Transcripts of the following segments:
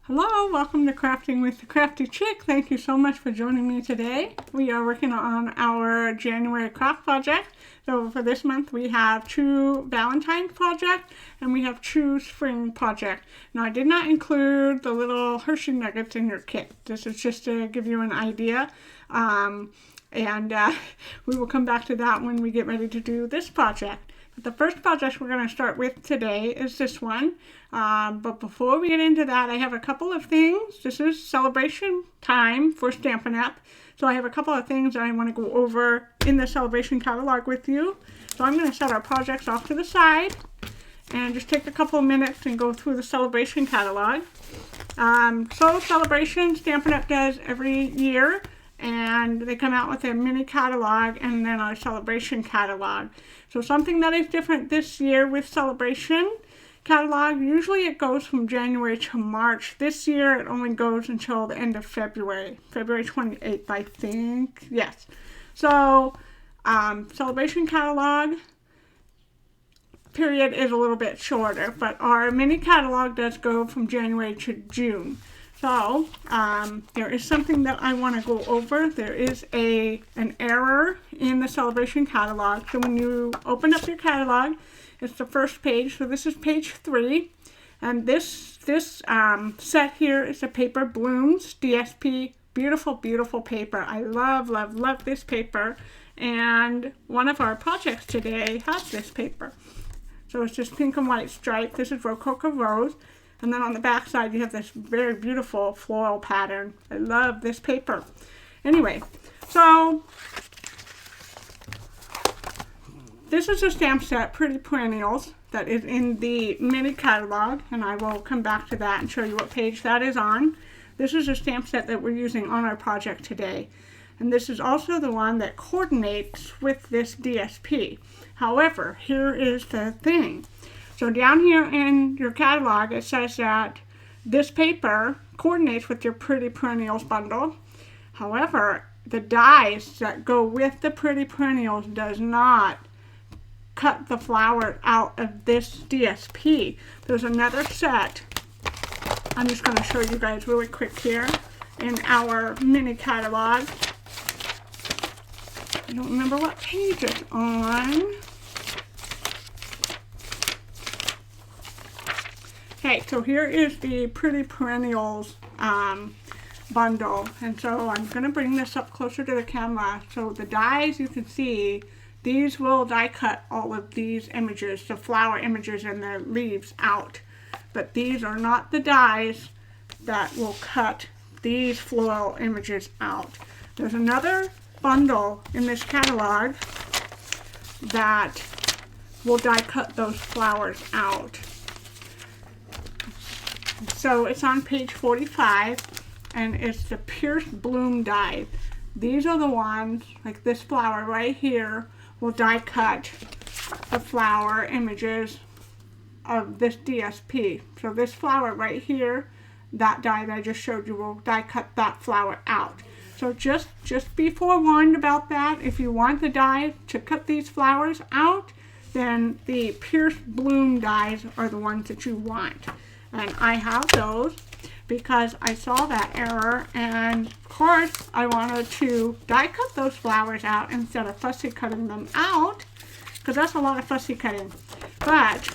Hello, welcome to Crafting with the Crafty Chick. Thank you so much for joining me today. We are working on our January craft project. So for this month we have two Valentine's project and we have two spring project. Now I did not include the little Hershey nuggets in your kit. This is just to give you an idea. We will come back to that when we get ready to do this project. But the first project we're going to start with today is this one. But before we get into that, I have a couple of things. This is celebration time for Stampin' Up! So I have a couple of things that I want to go over in the celebration catalog with you. So I'm going to set our projects off to the side and just take a couple of minutes and go through the celebration catalog. So celebration, Stampin' Up! Does every year. And they come out with a mini catalog and then our celebration catalog. So something that is different this year with celebration catalog, usually it goes from January to March. This year it only goes until the end of February 28th, I think. Yes. So celebration catalog period is a little bit shorter, but our mini catalog does go from January to June. So, there is something that I want to go over. There is an error in the celebration catalog. So when you open up your catalog, it's the first page. So this is page 3. And this set here is a paper Blooms DSP. Beautiful, beautiful paper. I love, love, love this paper. And one of our projects today has this paper. So it's just pink and white stripe. This is Rococo Rose. And then on the back side, you have this very beautiful floral pattern. I love this paper. Anyway, so this is a stamp set, Pretty Perennials, that is in the mini catalog. And I will come back to that and show you what page that is on. This is a stamp set that we're using on our project today. And this is also the one that coordinates with this DSP. However, here is the thing. So down here in your catalog, it says that this paper coordinates with your Pretty Perennials bundle. However, the dies that go with the Pretty Perennials does not cut the flower out of this DSP. There's another set. I'm just going to show you guys really quick here in our mini catalog. I don't remember what page it's on. Okay, so here is the Pretty Perennials bundle, and so I'm going to bring this up closer to the camera. So the dies, you can see, these will die cut all of these images, the flower images and the leaves out. But these are not the dies that will cut these floral images out. There's another bundle in this catalog that will die cut those flowers out. So it's on page 45, and it's the Pierced Bloom die. These are the ones, like this flower right here, will die cut the flower images of this DSP. So this flower right here, that die that I just showed you, will die cut that flower out. So just be forewarned about that. If you want the die to cut these flowers out, then the Pierced Bloom dies are the ones that you want. And I have those because I saw that error, and of course I wanted to die cut those flowers out instead of fussy cutting them out, because that's a lot of fussy cutting. But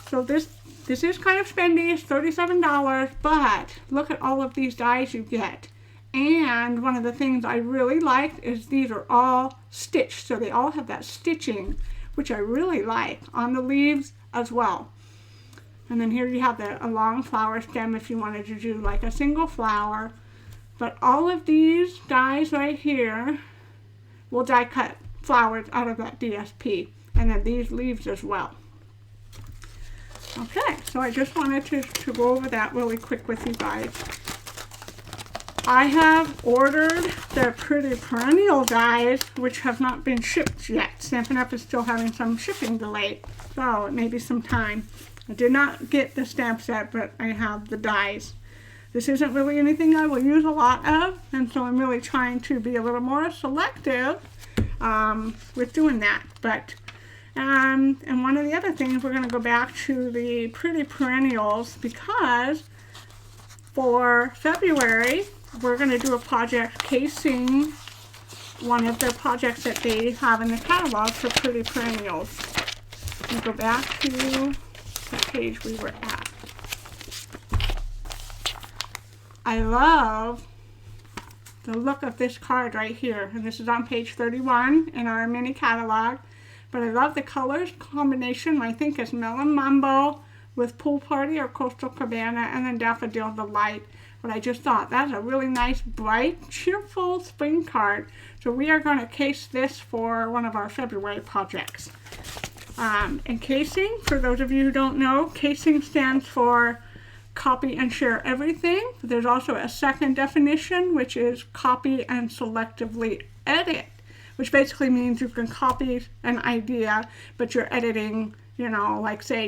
so this is kind of spendy. It's $37, but look at all of these dies you get. And one of the things I really liked is these are all stitched, so they all have that stitching, which I really like on the leaves as well. And then here you have a long flower stem if you wanted to do like a single flower. But all of these dies right here will die cut flowers out of that DSP. And then these leaves as well. Okay, so I just wanted to go over that really quick with you guys. I have ordered the Pretty Perennial dies, which have not been shipped yet. Stampin' Up! Is still having some shipping delay, so it may be some time. I did not get the stamp set, but I have the dies. This isn't really anything I will use a lot of, and so I'm really trying to be a little more selective with doing that. But and one of the other things, we're going to go back to the Pretty Perennials because For February, we're going to do a project casing one of their projects that they have in the catalog for Pretty Perennials. We go back to the page we were at. I love the look of this card right here, and this is on page 31 in our mini catalog. But I love the colors combination. I think it's Melon Mambo with Pool Party or Coastal Cabana, and then Daffodil Delight. But I just thought that's a really nice, bright, cheerful spring card. So we are going to case this for one of our February projects. And casing, for those of you who don't know, casing stands for copy and share everything. There's also a second definition, which is copy and selectively edit, which basically means you can copy an idea, but you're editing, you know, like say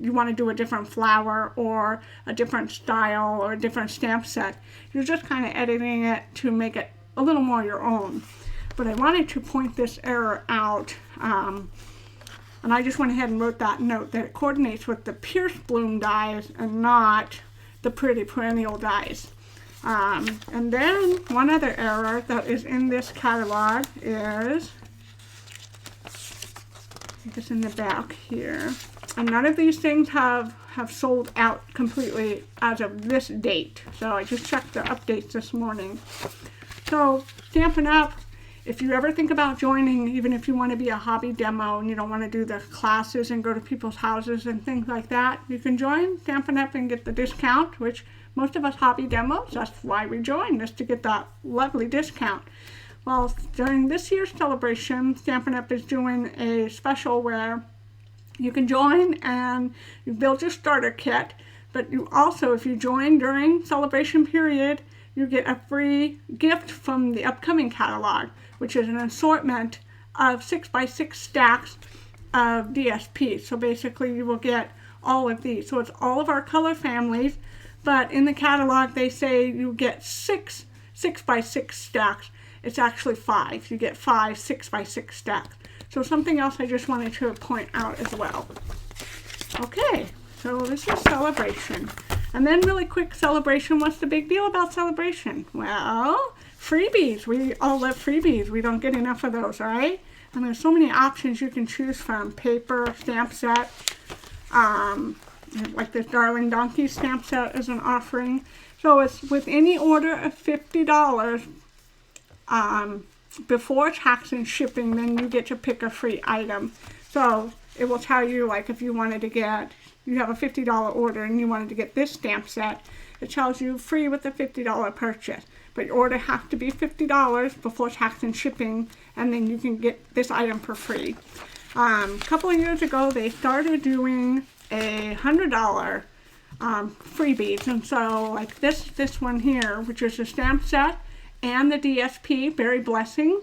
you want to do a different flower or a different style or a different stamp set. You're just kind of editing it to make it a little more your own. But I wanted to point this error out, and I just went ahead and wrote that note that it coordinates with the Pierce Bloom dies and not the Pretty Perennial dies. And then one other error that is in this catalog is, I think it's in the back here. And none of these things have sold out completely as of this date. So I just checked the updates this morning. So Stampin' Up!, if you ever think about joining, even if you want to be a hobby demo and you don't want to do the classes and go to people's houses and things like that, you can join Stampin' Up! And get the discount, which most of us hobby demos, that's why we join, is to get that lovely discount. Well, during this year's celebration, Stampin' Up! Is doing a special where you can join and you build your starter kit, but you also, if you join during celebration period, you get a free gift from the upcoming catalog, which is an assortment of 6x6 stacks of DSP. So basically you will get all of these. So it's all of our color families, but in the catalog they say you get 6 6x6 stacks. It's actually 5. You get 5 6x6 stacks. So something else I just wanted to point out as well. Okay, so this is Celebration. And then really quick, Celebration. What's the big deal about Celebration? Well, freebies. We all love freebies. We don't get enough of those, right? And there's so many options you can choose from. Paper, stamp set, like this Darling Donkey stamp set is an offering. So it's with any order of $50, before tax and shipping, then you get to pick a free item. So it will tell you, like, if you wanted to get, you have a $50 order and you wanted to get this stamp set, it tells you free with the $50 purchase. But your order has to be $50 before tax and shipping, and then you can get this item for free. A couple of years ago, they started doing a $100 freebies, and so like this one here, which is a stamp set and the DSP, Berry Blessing.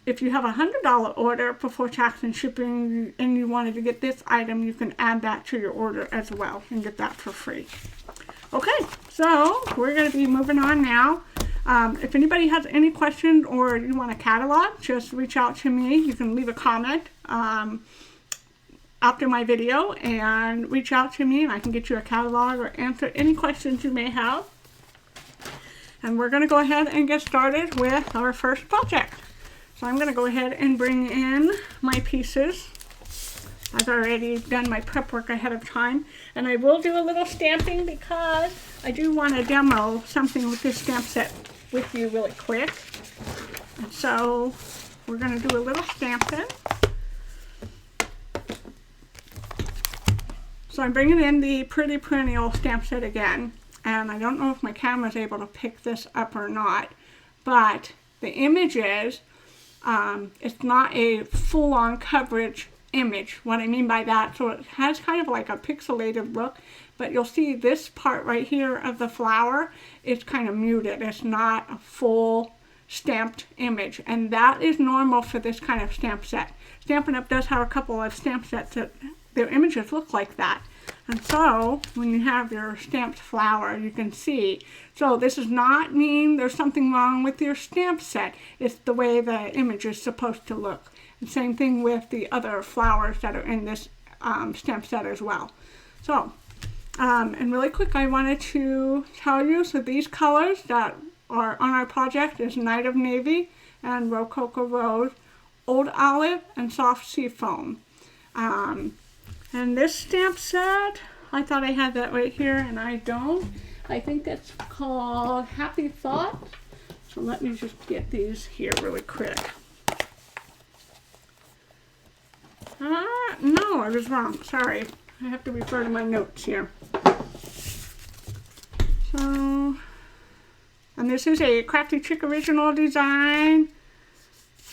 If you have a $100 order before tax and shipping and you wanted to get this item, you can add that to your order as well and get that for free. Okay, so we're going to be moving on now. If anybody has any questions or you want a catalog, just reach out to me. You can leave a comment after my video and reach out to me and I can get you a catalog or answer any questions you may have. And we're going to go ahead and get started with our first project. So I'm going to go ahead and bring in my pieces. I've already done my prep work ahead of time. And I will do a little stamping because I do want to demo something with this stamp set with you really quick. And so we're going to do a little stamping. So I'm bringing in the Pretty Perennial stamp set again. And I don't know if my camera is able to pick this up or not, but the image is, it's not a full-on coverage image. What I mean by that, so it has kind of like a pixelated look, but you'll see this part right here of the flower is kind of muted. It's not a full stamped image, and that is normal for this kind of stamp set. Stampin' Up! Does have a couple of stamp sets that their images look like that. And so, when you have your stamped flower, you can see. So this does not mean there's something wrong with your stamp set. It's the way the image is supposed to look. And same thing with the other flowers that are in this stamp set as well. So, And really quick, I wanted to tell you, so these colors that are on our project is Night of Navy and Rococo Rose, Old Olive, and Soft Sea Foam. And this stamp set, I thought I had that right here, and I don't. I think it's called Happy Thoughts. So let me just get these here really quick. No, I was wrong. Sorry. I have to refer to my notes here. So, and this is a Crafty Chick original design.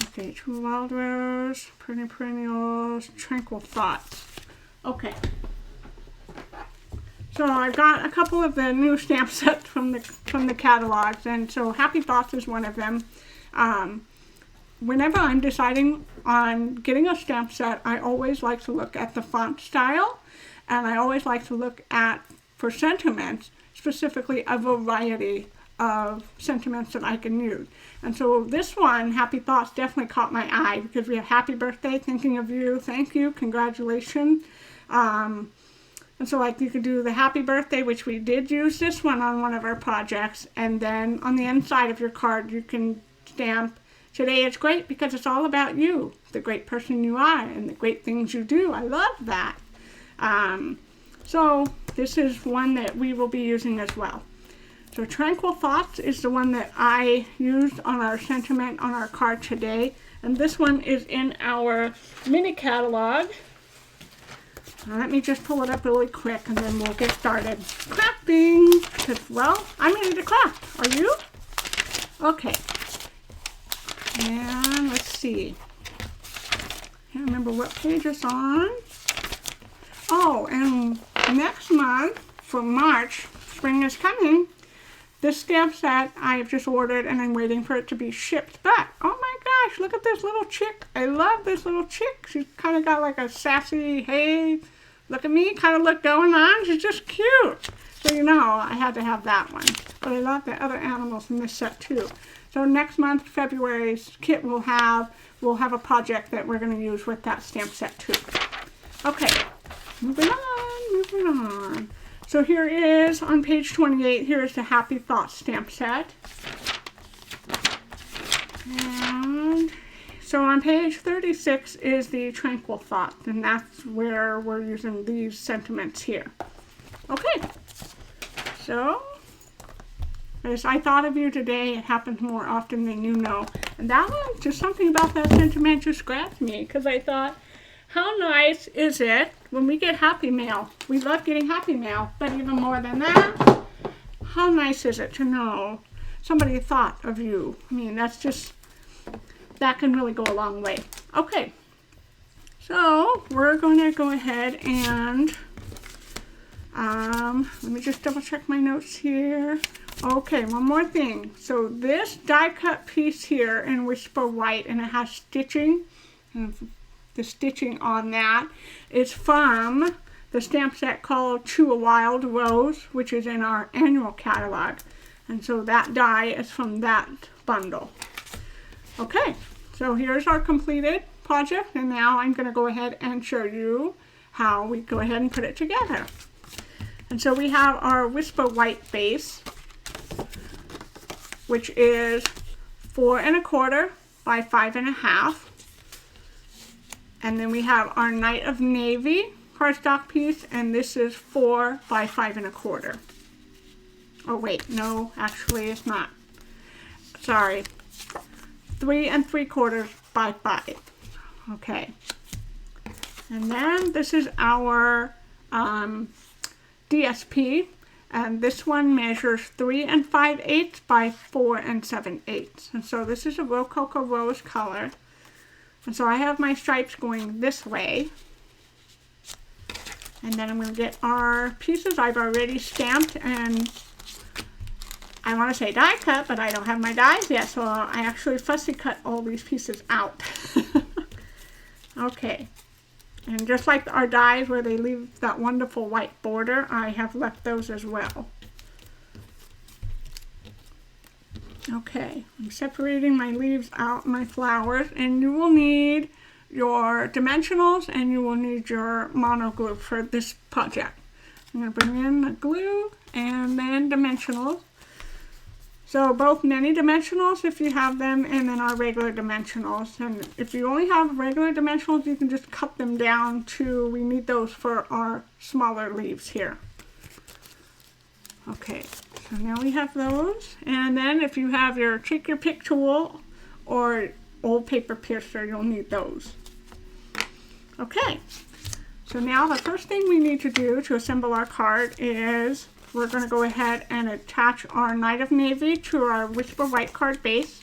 Okay, True Wild Rose, Perennials, Tranquil Thoughts. Okay. So I've got a couple of the new stamp sets from the catalogs, and so Happy Thoughts is one of them. Whenever I'm deciding on getting a stamp set, I always like to look at the font style, and I always like to look at, for sentiments, specifically a variety of sentiments that I can use. And so this one, Happy Thoughts, definitely caught my eye because we have Happy Birthday, thinking of you, thank you, congratulations. And so like you could do the Happy Birthday, which we did use this one on one of our projects, and then on the inside of your card you can stamp, today is great because it's all about you, the great person you are and the great things you do. I love that. So this is one that we will be using as well. So Tranquil Thoughts is the one that I used on our sentiment on our card today, and this one is in our mini catalog. Let me just pull it up really quick and then we'll get started crafting. Because, well, I'm ready to craft. Are you? Okay. And let's see. Can't remember what page it's on. Oh, and next month, for March, spring is coming. This stamp set I've just ordered and I'm waiting for it to be shipped. But, oh my gosh, look at this little chick. I love this little chick. She's kind of got like a sassy, hey, look at me kind of look going on. She's just cute. So you know, I had to have that one. But I love the other animals in this set too. So next month, February's kit will have a project that we're going to use with that stamp set too. Okay, moving on. So here is, on page 28, here is the Happy Thoughts stamp set. And so on page 36 is the Tranquil Thoughts, and that's where we're using these sentiments here. Okay, so as I thought of you today, it happens more often than you know. And that one, just something about that sentiment just grabbed me, because I thought, how nice is it when we get happy mail? We love getting happy mail, but even more than that, how nice is it to know somebody thought of you? I mean, that's just, that can really go a long way. Okay, so we're going to go ahead and, let me just double check my notes here. Okay, one more thing. So this die cut piece here in Whisper White, and it has stitching, and the stitching on that is from the stamp set called True Wild Rose, which is in our annual catalog. And so that die is from that bundle. Okay, so here's our completed project, and now I'm going to go ahead and show you how we go ahead and put it together. And so we have our Whisper White base, which is 4 1/4 by 5 1/2. And then we have our Night of Navy cardstock piece, and this is 4 by 5 1/4. Oh wait, no, actually it's not. Sorry, 3 3/4 by 5. Okay. And then this is our DSP, and this one measures 3 5/8 by 4 7/8. And so this is a Rococo Rose color. And so I have my stripes going this way. And then I'm going to get our pieces I've already stamped, and I want to say die cut, but I don't have my dies yet, so I actually fussy cut all these pieces out. Okay. And just like our dies where they leave that wonderful white border, I have left those as well. Okay, I'm separating my leaves out, my flowers, and you will need your dimensionals and you will need your mono glue for this project. I'm going to bring in the glue and then dimensionals. So both mini dimensionals if you have them, and then our regular dimensionals. And if you only have regular dimensionals, you can just cut them down to, we need those for our smaller leaves here. Okay, so now we have those. And then if you have your take your pick tool or old paper piercer, you'll need those. Okay, so now the first thing we need to do to assemble our card is we're going to go ahead and attach our Night of Navy to our Whisper White card base.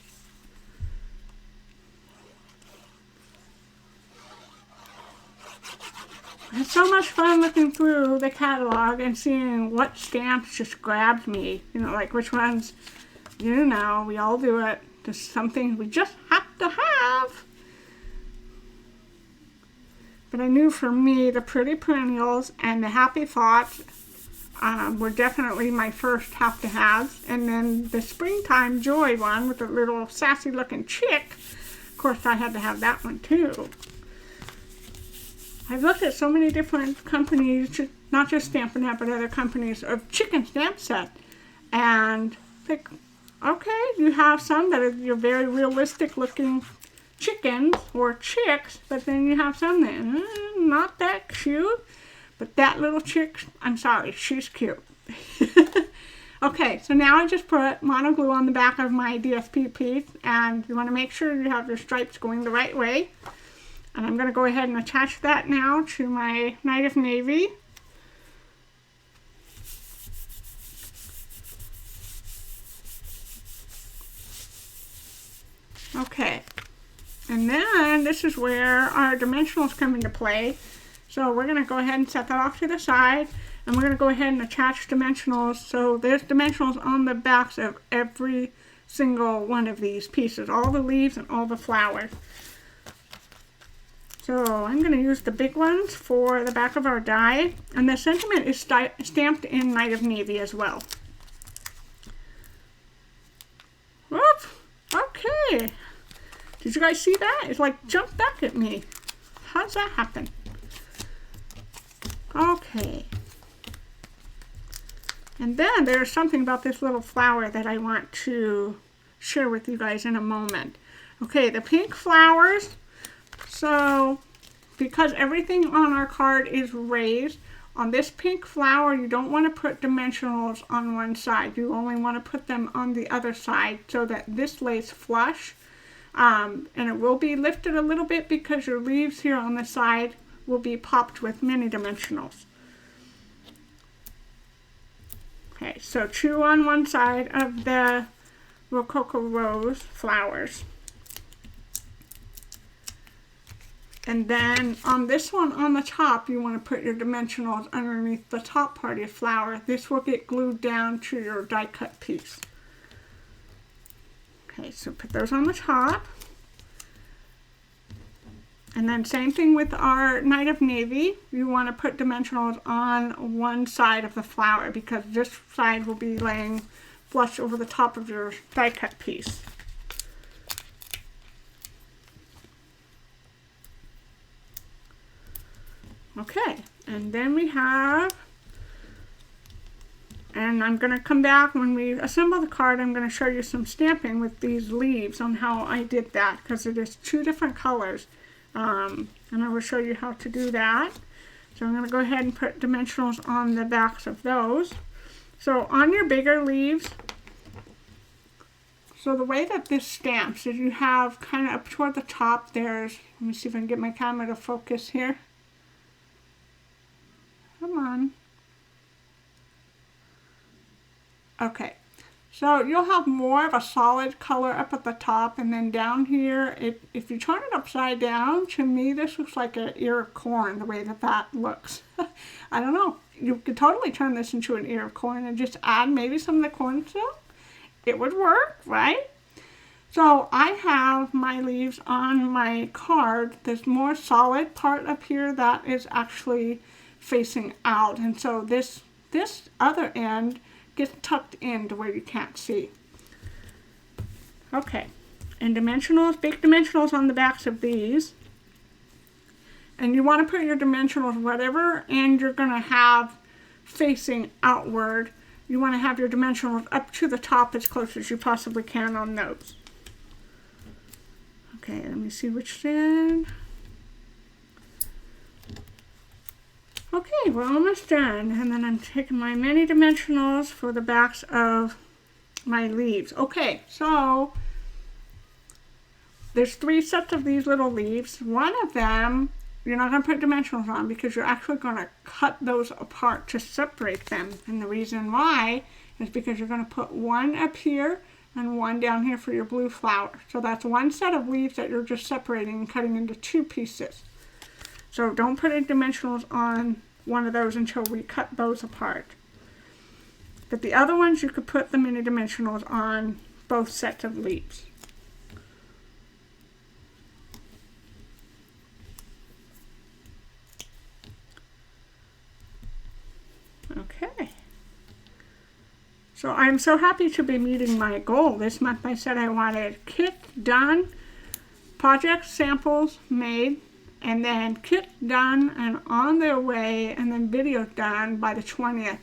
It's so much fun looking through the catalog and seeing what stamps just grabbed me. You know, like which ones, you know, we all do it. There's something we just have to have. But I knew for me, the Pretty Perennials and the Happy Thoughts were definitely my first have-to-haves. And then the Springtime Joy one with the little sassy looking chick. Of course, I had to have that one too. I've looked at so many different companies, not just Stampin' Up, but other companies of chicken stamp set. And think, okay, you have some that are your very realistic looking chickens or chicks, but then you have some that not that cute. But that little chick, I'm sorry, she's cute. Okay, so now I just put mono glue on the back of my DSP piece, and you want to make sure you have your stripes going the right way. And I'm going to go ahead and attach that now to my Night of Navy. Okay, and then this is where our dimensionals come into play. So we're going to go ahead and set that off to the side, and we're going to go ahead and attach dimensionals. So there's dimensionals on the backs of every single one of these pieces, all the leaves and all the flowers. So I'm going to use the big ones for the back of our die, and the sentiment is stamped in Night of Navy as well. Whoop! Okay. Did you guys see that? It's like jumped back at me. How's that happen? Okay. And then there's something about this little flower that I want to share with you guys in a moment. Okay, the pink flowers. So, because everything on our card is raised, on this pink flower, you don't want to put dimensionals on one side. You only want to put them on the other side so that this lays flush. And it will be lifted a little bit because your leaves here on the side will be popped with mini dimensionals. Okay, so 2 on one side of the Rococo Rose flowers. And then on this one on the top, you want to put your dimensionals underneath the top part of your flower. This will get glued down to your die cut piece. Okay, so put those on the top. And then same thing with our Night of Navy. You want to put dimensionals on one side of the flower because this side will be laying flush over the top of your die cut piece. Okay, and then we have, and I'm going to come back when we assemble the card. I'm going to show you some stamping with these leaves on how I did that because it is 2 different colors. And I will show you how to do that. So I'm going to go ahead and put dimensionals on the backs of those. So on your bigger leaves, so the way that this stamps is you have kind of up toward the top there's, let me see if I can get my camera to focus here. Come on. Okay. So you'll have more of a solid color up at the top, and then down here, if you turn it upside down, to me this looks like an ear of corn, the way that that looks. I don't know. You could totally turn this into an ear of corn and just add maybe some of the corn silk. It would work, right? So I have my leaves on my card. There's more solid part up here that is actually facing out, and so this other end gets tucked in to where you can't see. Okay, and dimensionals, big dimensionals on the backs of these. And you want to put your dimensionals whatever end you're going to have facing outward. You want to have your dimensionals up to the top as close as you possibly can on those. Okay, let me see which end. Okay, we're almost done. And then I'm taking my mini dimensionals for the backs of my leaves. Okay, so there's 3 sets of these little leaves. One of them, you're not going to put dimensionals on because you're actually going to cut those apart to separate them. And the reason why is because you're going to put one up here and one down here for your blue flower. So that's one set of leaves that you're just separating and cutting into 2 pieces. So don't put any dimensionals on one of those until we cut those apart. But the other ones, you could put the mini dimensionals on both sets of leaves. Okay. So I'm so happy to be meeting my goal. This month I said I wanted kit done, project samples made, and then kit done and on their way, and then video done by the 20th.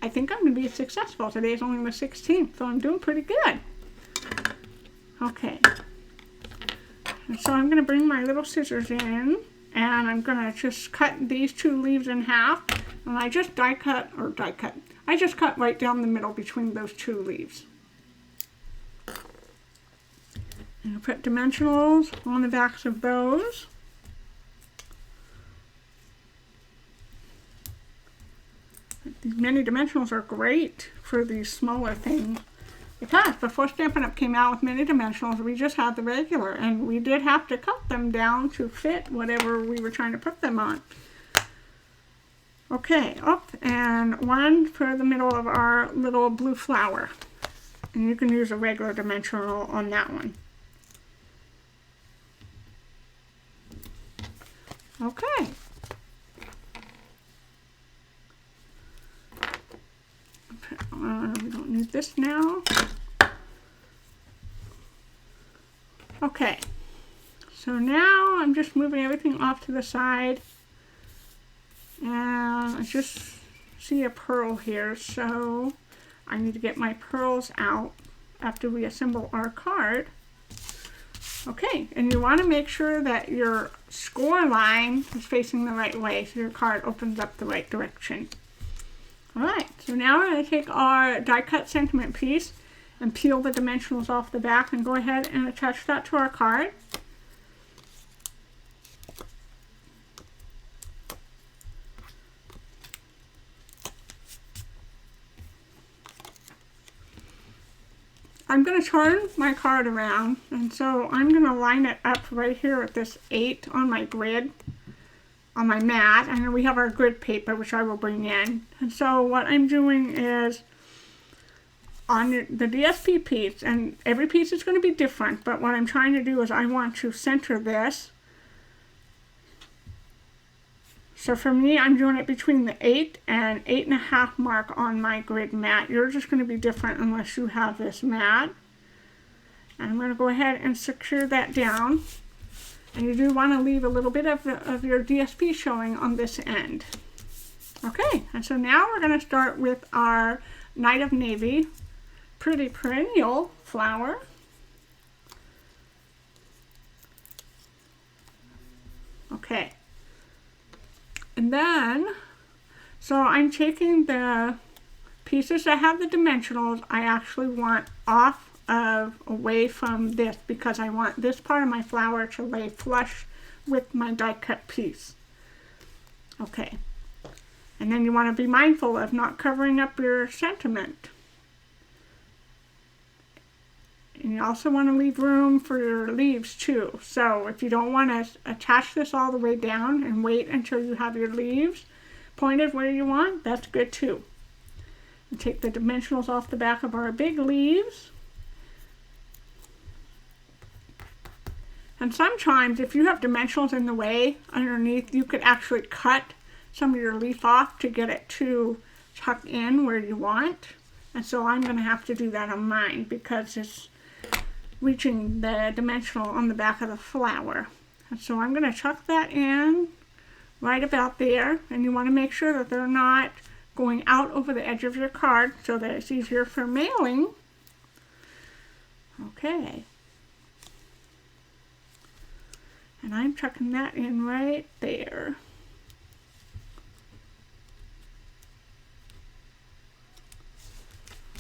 I think I'm going to be successful. Today is only the 16th, so I'm doing pretty good. Okay. And so I'm going to bring my little scissors in, and I'm going to just cut these 2 leaves in half. And I just I just cut right down the middle between those 2 leaves. And I'll put dimensionals on the backs of those. These mini dimensionals are great for these smaller things. Because before Stampin' Up! Came out with mini dimensionals, we just had the regular. And we did have to cut them down to fit whatever we were trying to put them on. Okay, up and one for the middle of our little blue flower. And you can use a regular dimensional on that one. Okay. We don't need this now. Okay. So now I'm just moving everything off to the side. And I just see a pearl here, so I need to get my pearls out after we assemble our card. Okay, and you want to make sure that your score line is facing the right way so your card opens up the right direction. Alright, so now we're going to take our die cut sentiment piece and peel the dimensionals off the back and go ahead and attach that to our card. I'm going to turn my card around, and so I'm going to line it up right here at this 8 on my grid, on my mat, and then we have our grid paper, which I will bring in. And so what I'm doing is, on the DSP piece, and every piece is going to be different, but what I'm trying to do is I want to center this. So for me, I'm doing it between the 8 and 8.5 mark on my grid mat. Yours is going to be different unless you have this mat. And I'm going to go ahead and secure that down. And you do want to leave a little bit of your DSP showing on this end. Okay, and so now we're going to start with our Night of Navy Pretty Perennial flower. Okay. And then, so I'm taking the pieces that have the dimensionals, I actually want away from this because I want this part of my flower to lay flush with my die cut piece. Okay. And then you want to be mindful of not covering up your sentiment. And you also want to leave room for your leaves too. So if you don't want to attach this all the way down and wait until you have your leaves pointed where you want, that's good too. And take the dimensionals off the back of our big leaves. And sometimes if you have dimensionals in the way underneath, you could actually cut some of your leaf off to get it to tuck in where you want. And so I'm going to have to do that on mine because it's reaching the dimensional on the back of the flower. And so I'm going to tuck that in right about there, and you want to make sure that they're not going out over the edge of your card so that it's easier for mailing. Okay. And I'm chucking that in right there.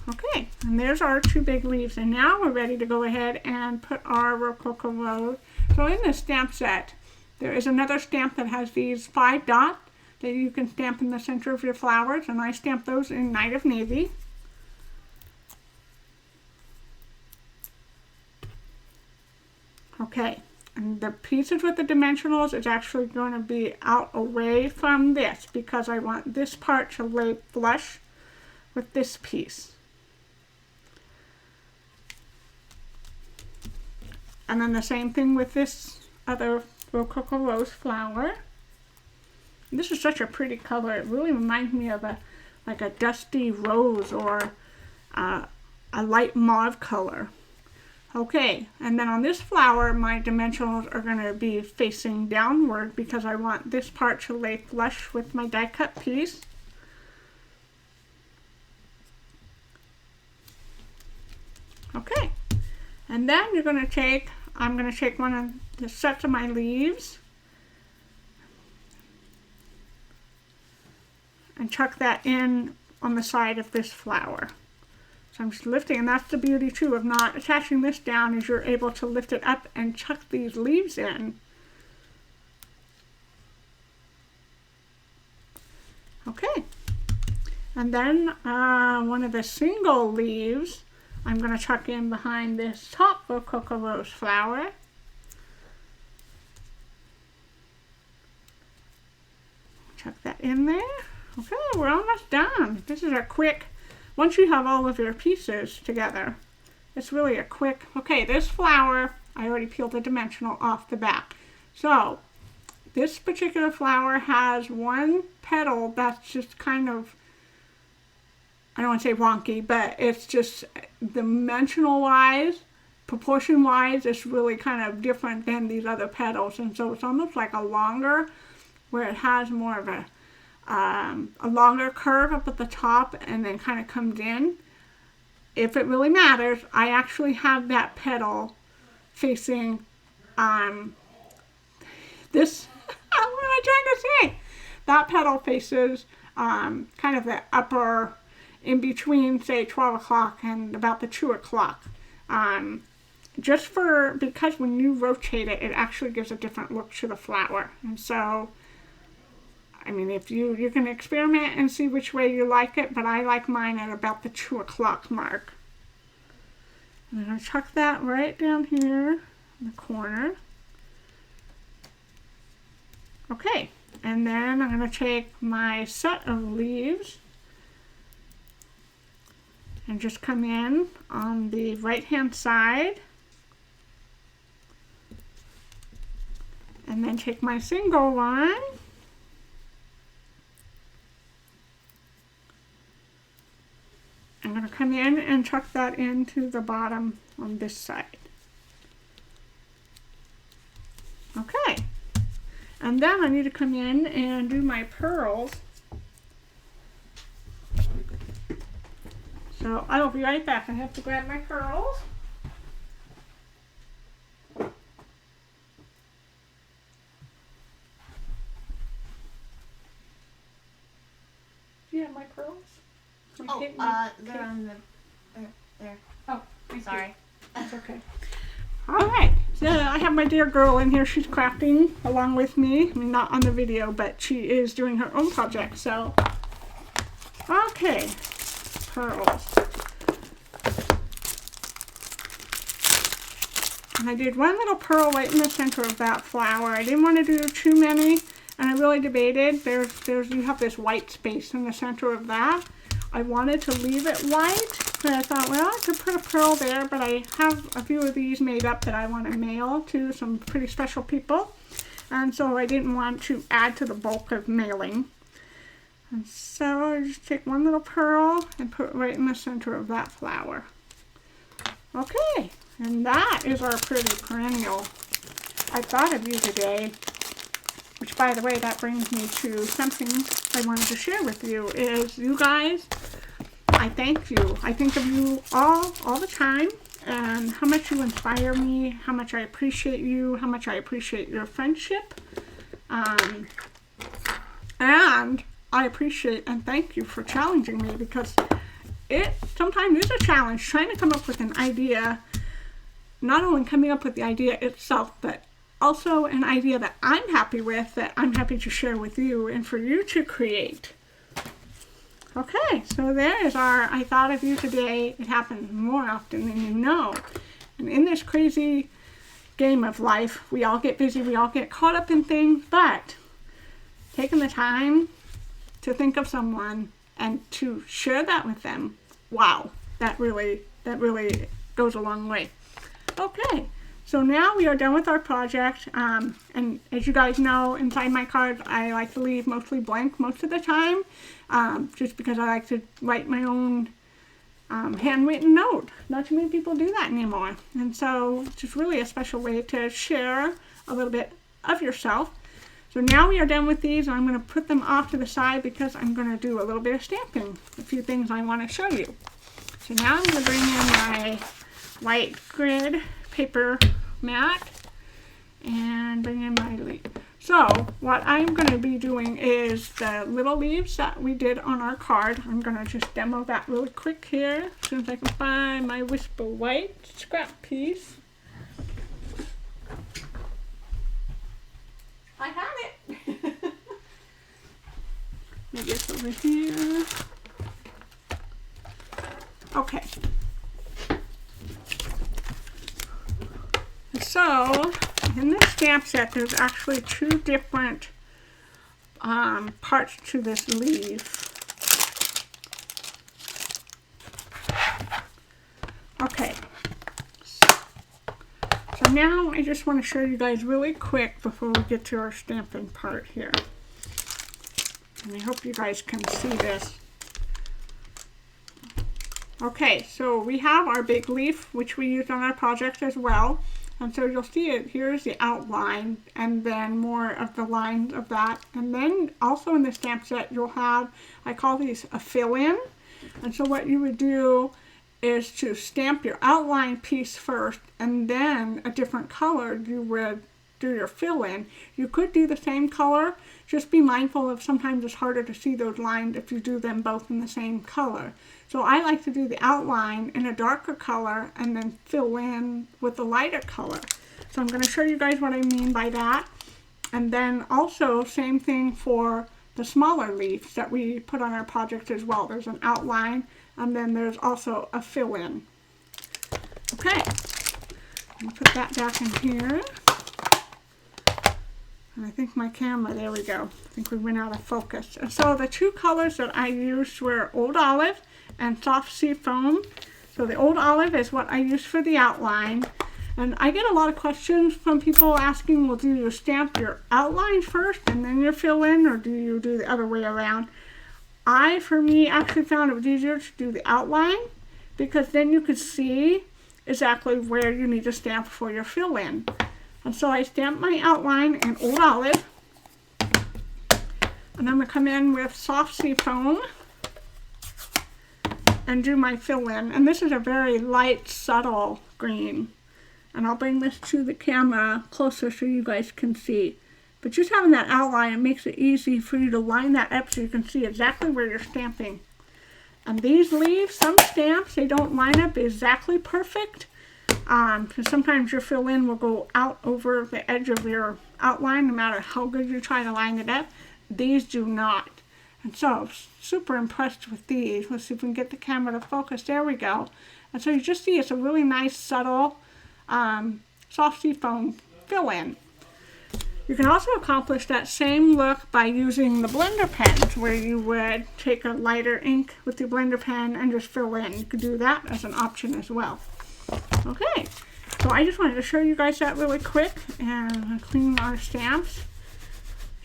Okay, and there's our 2 big leaves, and now we're ready to go ahead and put our Rococo Rose. So in this stamp set, there is another stamp that has these 5 dots that you can stamp in the center of your flowers, and I stamped those in Night of Navy. Okay, and the pieces with the dimensionals is actually going to be out away from this because I want this part to lay flush with this piece. And then the same thing with this other Rococo Rose flower. This is such a pretty color. It really reminds me of like a dusty rose or a light mauve color. Okay, and then on this flower, my dimensionals are going to be facing downward because I want this part to lay flush with my die cut piece. Okay, and then you're going to take, I'm going to take one of the sets of my leaves and chuck that in on the side of this flower. So I'm just lifting, and that's the beauty too of not attaching this down, is you're able to lift it up and chuck these leaves in. Okay, and then one of the single leaves I'm going to chuck in behind this top Rococo Rose flower. Chuck that in there. Okay, we're almost done. This is a quick, once you have all of your pieces together, it's really a quick, okay, this flower, I already peeled the dimensional off the back. So, this particular flower has one petal that's just kind of, I don't want to say wonky, but it's just dimensional wise, proportion wise, it's really kind of different than these other petals. And so it's almost like a longer, where it has more of a longer curve up at the top and then kind of comes in. If it really matters, I actually have that petal facing this, what am I trying to say? That petal faces kind of the upper, in between, say, 12 o'clock and about the 2 o'clock. Just because when you rotate it, it actually gives a different look to the flower. And so, I mean, if you can experiment and see which way you like it, but I like mine at about the 2 o'clock mark. I'm going to chuck that right down here in the corner. Okay, and then I'm going to take my set of leaves and just come in on the right hand side, and then take my single one I'm going to come in and chuck that into the bottom on this side. Okay, and then I need to come in and do my pearls. So I will be right back. I have to grab my pearls. Do you have my pearls? They're on the, there. Oh, sorry. That's okay. All right, so I have my dear girl in here. She's crafting along with me. I mean, not on the video, but she is doing her own project, so. Okay, pearls. And I did one little pearl right in the center of that flower. I didn't want to do too many, and I really debated. You have this white space in the center of that. I wanted to leave it white, but I thought, well, I could put a pearl there, but I have a few of these made up that I want to mail to some pretty special people. And so I didn't want to add to the bulk of mailing. And so I just take one little pearl and put it right in the center of that flower. Okay, and that is our pretty perennial. I thought of you today. which by the way, that brings me to something I wanted to share with you, is you guys, I thank you. I think of you all the time, and how much you inspire me, how much I appreciate you, how much I appreciate your friendship. And I appreciate and thank you for challenging me, because it sometimes is a challenge trying to come up with an idea, not only coming up with the idea itself, but also an idea that I'm happy with, that I'm happy to share with you and for you to create. Okay, so there is our I thought of you today. It happens more often than you know. And in this crazy game of life, we all get busy, we all get caught up in things, but taking the time to think of someone and to share that with them, wow, that really goes a long way. Okay, so now we are done with our project, and as you guys know, inside my cards I like to leave mostly blank most of the time, just because I like to write my own handwritten note. Not too many people do that anymore, and so it's just really a special way to share a little bit of yourself. So now we are done with these, and I'm going to put them off to the side because I'm going to do a little bit of stamping, a few things I want to show you. So now I'm going to bring in my white grid paper mat and bring in my leaf. So what I'm going to be doing is the little leaves that we did on our card. I'm going to just demo that really quick here as soon as I can find my Whisper White scrap piece. I have it. Maybe it's over here. Okay. So in this stamp set, there's actually two different parts to this leaf. Okay. So now I just want to show you guys really quick before we get to our stamping part here. And I hope you guys can see this. Okay, so we have our big leaf, which we used on our project as well. And so you'll see it, here's the outline, and then more of the lines of that. And then also in the stamp set, you'll have, I call these a fill-in. And so what you would do is to stamp your outline piece first, and then a different color you would do your fill-in. You could do the same color, just be mindful of sometimes it's harder to see those lines if you do them both in the same color. So I like to do the outline in a darker color and then fill in with a lighter color. So I'm going to show you guys what I mean by that. And then also same thing for the smaller leaves that we put on our project as well. There's an outline and then there's also a fill-in. Okay, I'll put that back in here. And I think my camera, there we go. I think we went out of focus. And so the two colors that I used were Old Olive and Soft Sea Foam. So the Old Olive is what I use for the outline. And I get a lot of questions from people asking, well, do you stamp your outline first and then you fill in, or do you do the other way around? I, for me, actually found it was easier to do the outline, because then you could see exactly where you need to stamp for your fill in. And so I stamped my outline in Old Olive, and I'm going to come in with Soft Sea Foam and do my fill in. And this is a very light, subtle green. And I'll bring this to the camera closer so you guys can see. But just having that outline, it makes it easy for you to line that up so you can see exactly where you're stamping. And these leaves, some stamps, they don't line up exactly perfect. Because sometimes your fill-in will go out over the edge of your outline no matter how good you try to line it up. These do not. And so I'm super impressed with these. Let's see if we can get the camera to focus. There we go. And so you just see it's a really nice, subtle, soft sea foam fill-in. You can also accomplish that same look by using the blender pens, where you would take a lighter ink with your blender pen and just fill in. You could do that as an option as well. Okay, so I just wanted to show you guys that really quick and clean our stamps.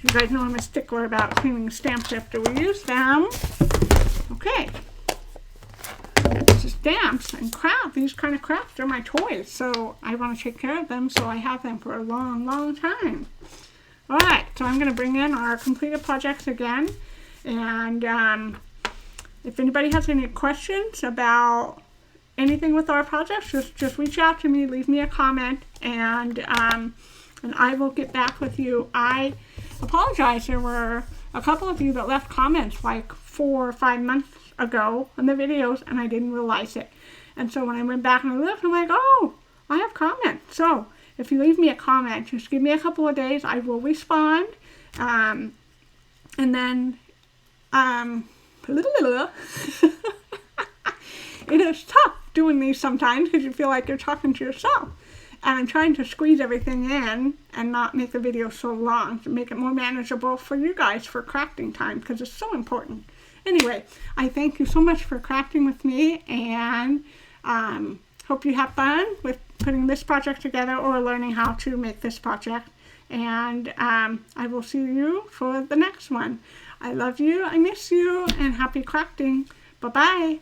You guys know I'm a stickler about cleaning stamps after we use them. Okay, stamps and crafts, these kind of crafts are my toys, so I want to take care of them, so I have them for a long, long time. All right, so I'm going to bring in our completed projects again. And if anybody has any questions about anything with our projects, just reach out to me, leave me a comment, and I will get back with you. I apologize. There were a couple of you that left comments like 4 or 5 months ago on the videos, and I didn't realize it. And so when I went back and I looked, I'm like, oh, I have comments. So if you leave me a comment, just give me a couple of days. I will respond. And then, it is tough doing these sometimes because you feel like you're talking to yourself. And I'm trying to squeeze everything in and not make the video so long to make it more manageable for you guys for crafting time because it's so important. Anyway, I thank you so much for crafting with me, and hope you have fun with putting this project together or learning how to make this project. And I will see you for the next one. I love you, I miss you, and happy crafting. Bye-bye.